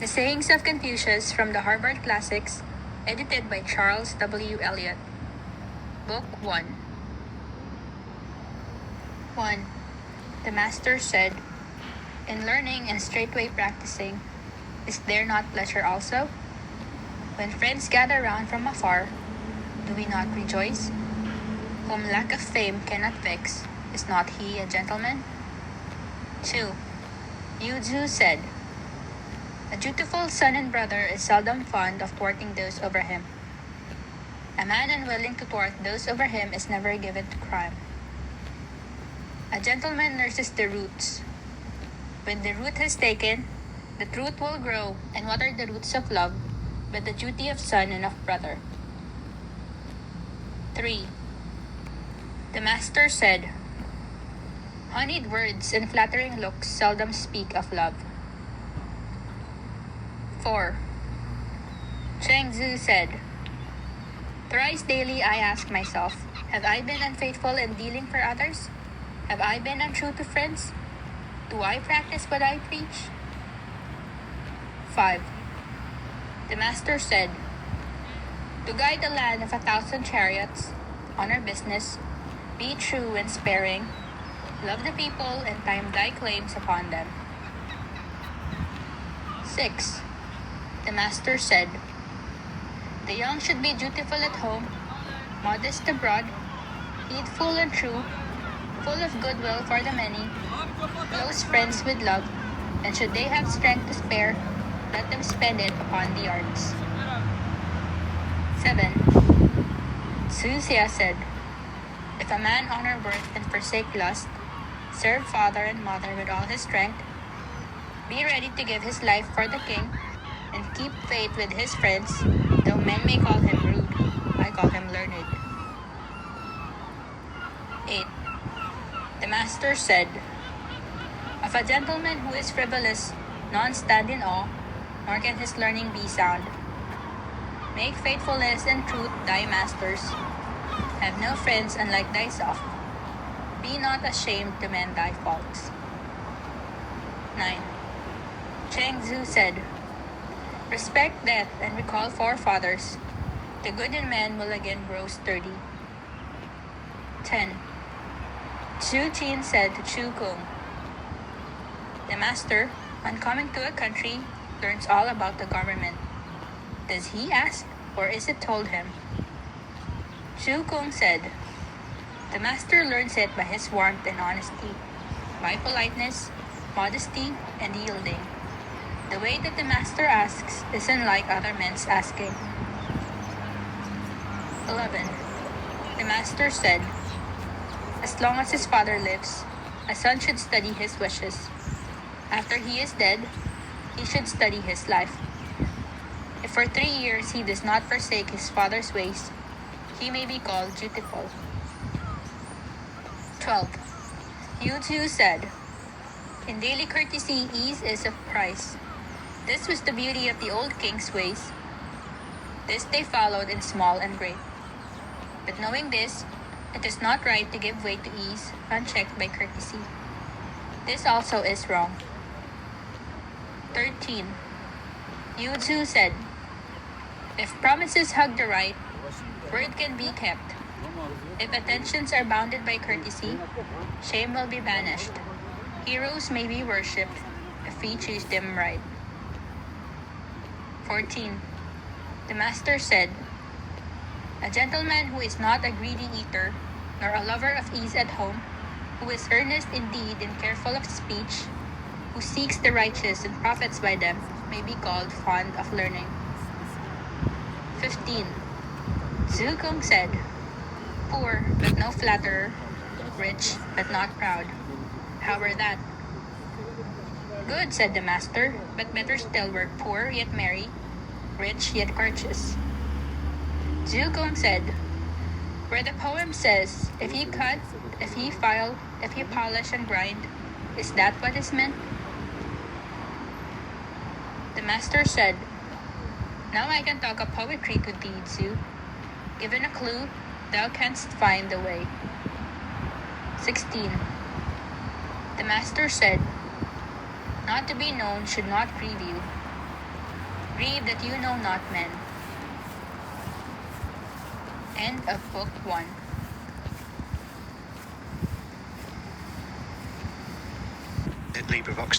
The Sayings of Confucius from the Harvard Classics, edited by Charles W. Eliot. Book 1. 1. The Master said, "In learning and straightway practicing, is there not pleasure also? When friends gather round from afar, do we not rejoice? Whom lack of fame cannot vex, is not he a gentleman?" 2. Yu said, "A dutiful son and brother is seldom fond of thwarting those over him. A man unwilling to thwart those over him is never given to crime. A gentleman nurses the roots. When the root has taken, the truth will grow and water the roots of love, but the duty of son and of brother." 3. The Master said, "Honeyed words and flattering looks seldom speak of love." 4. Zhu said, "Thrice daily I ask myself, have I been unfaithful in dealing for others? Have I been untrue to friends? Do I practice what I preach?" 5. The Master said, "To guide the land of 1,000 chariots, honor business, be true and sparing, love the people and time thy claims upon them." 6. The Master said, "The young should be dutiful at home, modest abroad, heedful and true, full of goodwill for the many, close friends with love, and should they have strength to spare, let them spend it upon the arts." 7. Xia said, "If a man honor worth and forsake lust, serve father and mother with all his strength, be ready to give his life for the king, and keep faith with his friends, though men may call him rude, I call him learned." 8. The Master said, "Of a gentleman who is frivolous, none stand in awe, nor can his learning be sound. Make faithfulness and truth thy masters. Have no friends unlike thyself. Be not ashamed to mend thy faults." 9. Zhu said, "Respect death and recall forefathers. The good in men will again grow sturdy." 10. Zhu Qin said to Chu Kung, "The Master, on coming to a country, learns all about the government. Does he ask, or is it told him?" Chu Kung said, "The Master learns it by his warmth and honesty, by politeness, modesty, and yielding. The way that the Master asks is unlike other men's asking." 11. The Master said, "As long as his father lives, a son should study his wishes. After he is dead, he should study his life. If for 3 years he does not forsake his father's ways, he may be called dutiful." 12. Yu said, "In daily courtesy ease is of price. This was the beauty of the old king's ways. This they followed in small and great. But knowing this, it is not right to give way to ease unchecked by courtesy. This also is wrong." 13. Yu said, "If promises hug the right, word can be kept. If attentions are bounded by courtesy, shame will be banished. Heroes may be worshipped if we choose them right." 14. The Master said, "A gentleman who is not a greedy eater, nor a lover of ease at home, who is earnest in deed and careful of speech, who seeks the righteous and profits by them, may be called fond of learning." 15. Zhu Kung said, "Poor, but no flatterer, rich, but not proud. How were that?" "Good," said the Master, "but better still were poor yet merry, rich yet courteous." Zhu Kung said, "Where the poem says, if ye cut, if ye file, if ye polish and grind, is that what is meant?" The Master said, "Now I can talk of poetry to thee, Zhu. Given a clue, thou canst find the way." 16. The Master said, "Not to be known should not grieve you. Grieve that you know not men. End of Book 1. At LibriVox.